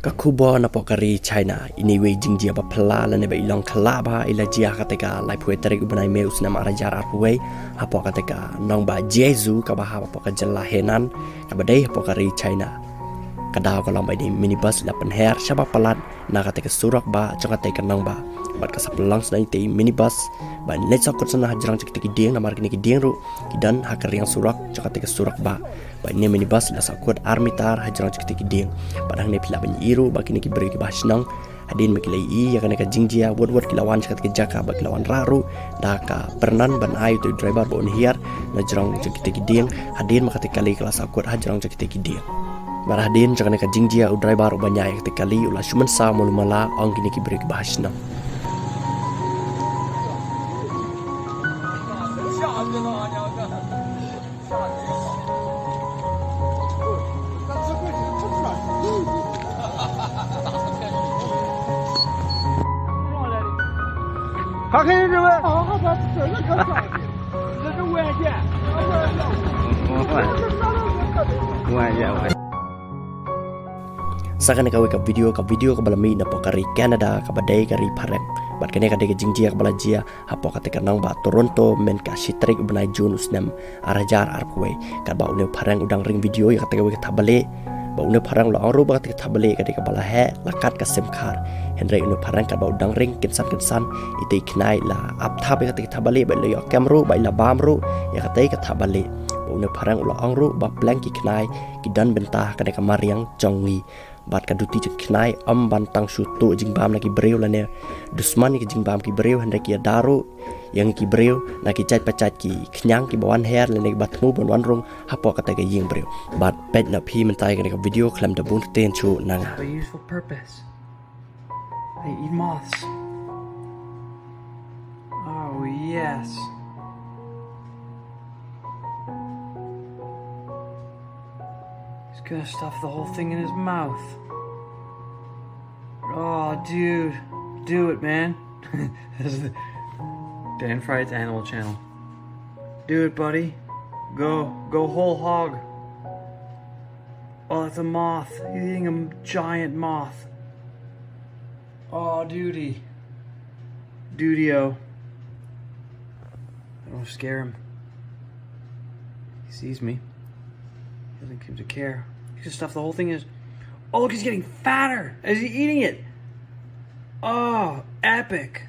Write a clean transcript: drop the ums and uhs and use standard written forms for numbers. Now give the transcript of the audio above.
Kakubo na pokari China iniwe jingjia ba pla la nebe ilong kalaba ila jia kateka lai pueteri ubnai meus na marajar arpuwe apo kateka nong ba Jesu ka ba ha poka jalla henan ka badai pokari China kadao ka long ba ni minibus la penher syaba palat na kateka surak ba chakateka nong ba bat ka sapelang snai te minibus ba net sakut sana hajrang cek dieng na markini ki dieng ru kidan hakariang surak chakateka surak ba ni minibus la sakut armitar hajrang cek dieng padang ne pila banyiru bakini ki beri ki basnang hadin makilai ya kana ka jingjia wot kilawan chakat ke jaka ba kilawan raru daka pernan ban ai tu driver bon hiar na jrang cek dieng hadin makate kali kelas sakut hajrang cek dieng barahadin chakana ka jingjia u driver u banyai ke kali ula shuman sa mulmala ong kini ki beri ki basnang Sakan ka video ka balami na pokari Canada ka badai ka ri pareng bat kene ka de jingjia ka balajia hapo ka te kanang ba Toronto men ka sitrik ubnai June usnam arajar arpwe ka ba une pareng udang ring video ya ka te ka tabale ba une pareng lo aro ba te tabale ka de ka balahe lakat ka semkhar henry une pareng ka ba udang ring kinsan ite knai la ap thab ka te tabale ba le yo kamru ba la bamru ya ka te ka tabale une pareng lo angru ba blanki knai kidan bentah ka de ka mariang jongi bat kaduti je knai bantang syutu jingbam lagi breu lane dusman ki jingbam ki breu hendak ya daru yang ki breu na ki chat pacat ki knyang ki bawan hair lane batmu bon wanrung hapo kata ke ying breu bat pet na phi mentai ka video klam da bun ten chu nang a useful purpose. They eat moths. Oh yes. Gonna stuff the whole thing in his mouth. Oh, dude. Do it, man. This is Dan Fright's Animal Channel. Do it, buddy. Go whole hog. Oh, that's a moth. He's eating a giant moth. Oh, duty. Duty-o. Don't scare him. He sees me. He doesn't seem to care. He's gonna stuff the whole thing in his... Oh, look, he's getting fatter as he's eating it. Oh, epic.